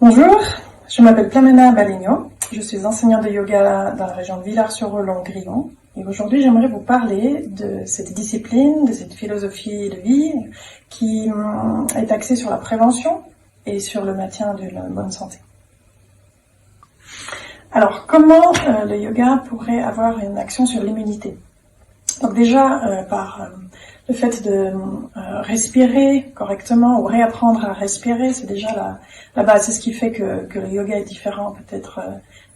Bonjour, je m'appelle Plamena Balegno, je suis enseignante de yoga dans la région de Villars-sur-Olon-Grillon et aujourd'hui j'aimerais vous parler de cette discipline, de cette philosophie de vie qui est axée sur la prévention et sur le maintien d'une bonne santé. Alors comment le yoga pourrait avoir une action sur l'immunité? Donc déjà par le fait de respirer correctement ou réapprendre à respirer, c'est déjà la base. C'est ce qui fait que le yoga est différent peut-être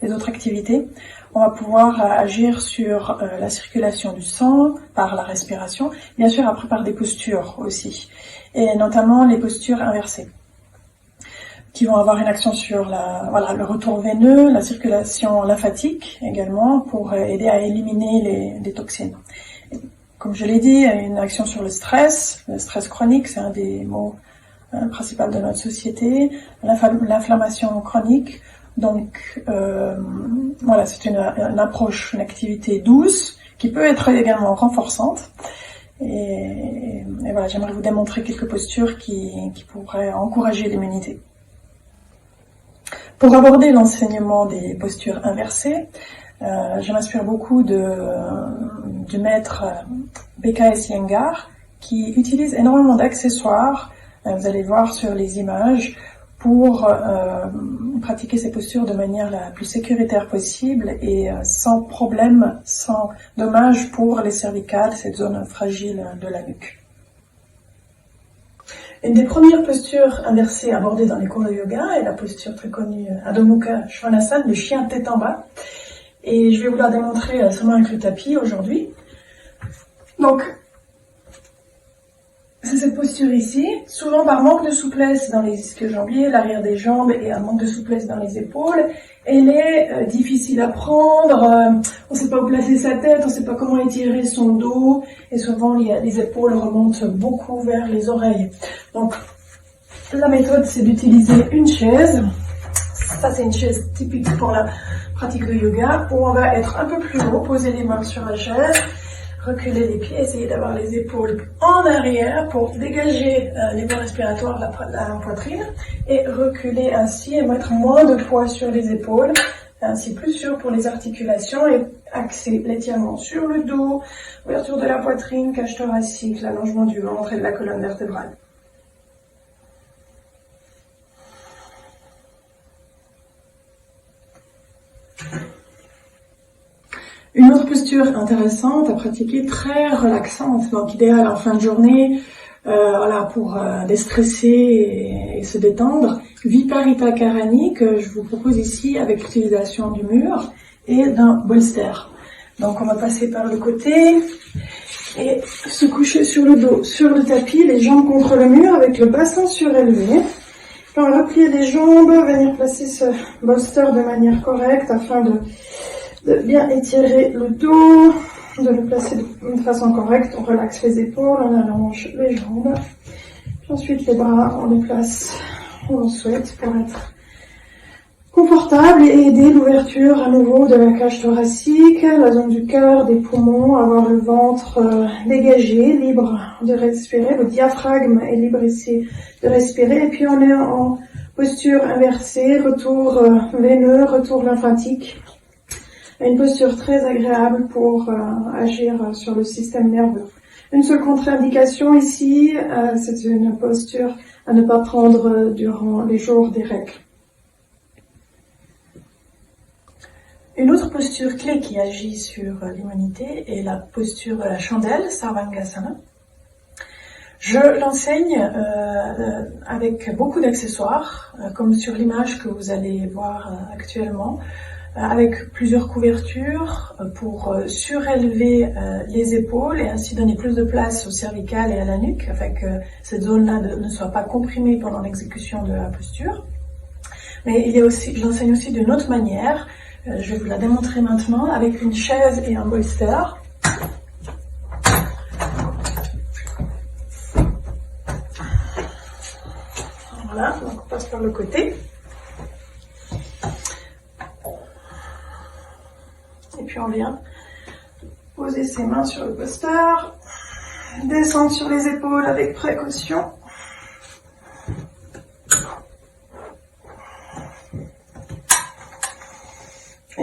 des autres activités. On va pouvoir agir sur la circulation du sang par la respiration, bien sûr après par des postures aussi, et notamment les postures inversées, qui vont avoir une action sur le retour veineux, la circulation lymphatique également, pour aider à éliminer les toxines. Comme je l'ai dit, une action sur le stress chronique, c'est un des maux principaux de notre société, l'inflammation chronique. Donc voilà, c'est une approche, une activité douce qui peut être également renforçante. Et voilà, j'aimerais vous démontrer quelques postures qui pourraient encourager l'immunité. Pour aborder l'enseignement des postures inversées, je m'inspire beaucoup du maître BKS Iyengar, qui utilise énormément d'accessoires, vous allez voir sur les images, pour pratiquer ces postures de manière la plus sécuritaire possible et sans problème, sans dommage pour les cervicales, cette zone fragile de la nuque. Une des premières postures inversées abordées dans les cours de yoga est la posture très connue Adho Mukha Svanasana, le chien tête en bas. Et je vais vous la démontrer seulement avec le tapis aujourd'hui. Donc, c'est cette posture ici, souvent par manque de souplesse dans les ischio-jambiers, l'arrière des jambes et un manque de souplesse dans les épaules. Elle est difficile à prendre, on ne sait pas où placer sa tête, on ne sait pas comment étirer son dos, et souvent les épaules remontent beaucoup vers les oreilles. Donc, la méthode, c'est d'utiliser une chaise. Ça, c'est une chaise typique pour la pratique de yoga, où on va être un peu plus haut, poser les mains sur la chaise, reculer les pieds, essayer d'avoir les épaules en arrière pour dégager les voies respiratoires de la poitrine et reculer ainsi et mettre moins de poids sur les épaules, ainsi plus sûr pour les articulations et axer l'étirement sur le dos, ouverture de la poitrine, cage thoracique, l'allongement du ventre et de la colonne vertébrale. Une autre posture intéressante à pratiquer, très relaxante, donc idéale en fin de journée, pour déstresser et se détendre. Viparita Karani, que je vous propose ici avec l'utilisation du mur et d'un bolster. Donc on va passer par le côté et se coucher sur le dos, sur le tapis, les jambes contre le mur avec le bassin surélevé. On va replier les jambes, venir placer ce bolster de manière correcte afin de bien étirer le dos, de le placer de façon correcte. On relaxe les épaules, on allonge les jambes. Puis ensuite les bras, on les place où on souhaite pour être confortable et aider l'ouverture à nouveau de la cage thoracique, la zone du cœur, des poumons, avoir le ventre dégagé, libre de respirer. Le diaphragme est libre ici de respirer. Et puis on est en posture inversée, retour veineux, retour lymphatique. Une posture très agréable pour agir sur le système nerveux. Une seule contre-indication ici, c'est une posture à ne pas prendre durant les jours des règles. Une autre posture clé qui agit sur l'immunité est la posture de la chandelle, Sarvangasana. Je l'enseigne avec beaucoup d'accessoires, comme sur l'image que vous allez voir actuellement, avec plusieurs couvertures pour surélever les épaules et ainsi donner plus de place au cervical et à la nuque, afin que cette zone-là ne soit pas comprimée pendant l'exécution de la posture. Mais je l'enseigne aussi d'une autre manière. Je vais vous la démontrer maintenant avec une chaise et un bolster. Voilà, donc on passe par le côté. Et puis on vient poser ses mains sur le bolster, descendre sur les épaules avec précaution.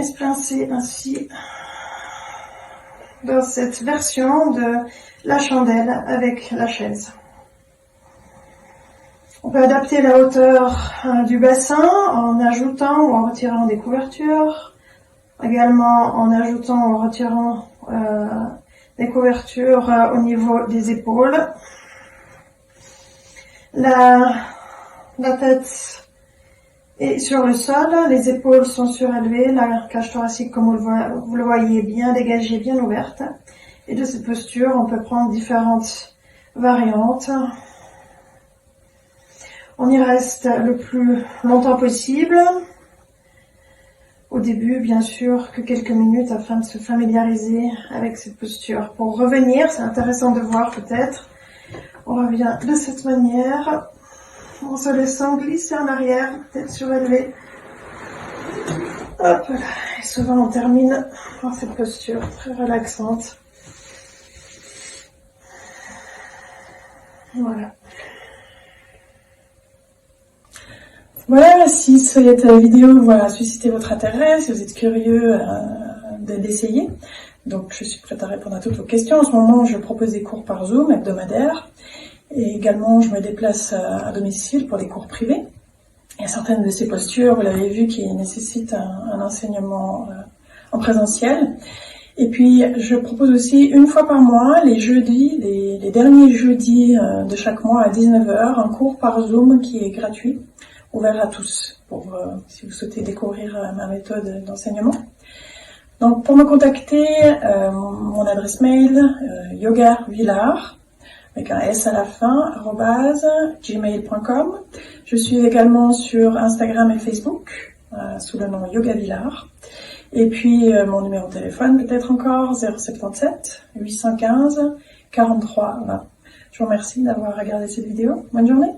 et se placer ainsi dans cette version de la chandelle avec la chaise. On peut adapter la hauteur du bassin en ajoutant ou en retirant des couvertures, également en ajoutant ou en retirant des couvertures au niveau des épaules. La tête est sur le sol, les épaules sont surélevées, la cage thoracique, comme vous le voyez, bien dégagée, bien ouverte. Et de cette posture, on peut prendre différentes variantes. On y reste le plus longtemps possible. Au début, bien sûr, que quelques minutes afin de se familiariser avec cette posture. Pour revenir, c'est intéressant de voir peut-être, on revient de cette manière, en se laissant glisser en arrière, tête surélevée. Hop là. Et souvent on termine dans cette posture très relaxante. Voilà. Voilà, si cette vidéo a suscité votre intérêt, si vous êtes curieux d'essayer, donc je suis prête à répondre à toutes vos questions. En ce moment, je propose des cours par Zoom hebdomadaires et également je me déplace à domicile pour des cours privés. Il y a certaines de ces postures, vous l'avez vu, qui nécessitent un enseignement en présentiel. Et puis, je propose aussi une fois par mois, les jeudis, les derniers jeudis de chaque mois à 19 h, un cours par Zoom qui est gratuit, ouvert à tous, si vous souhaitez découvrir ma méthode d'enseignement. Donc, pour me contacter, mon adresse mail, yogavillard, avec un S à la fin, @gmail.com. Je suis également sur Instagram et Facebook, sous le nom Yoga Villard. Et puis, mon numéro de téléphone, peut-être encore, 077 815 43 20. Je vous remercie d'avoir regardé cette vidéo. Bonne journée.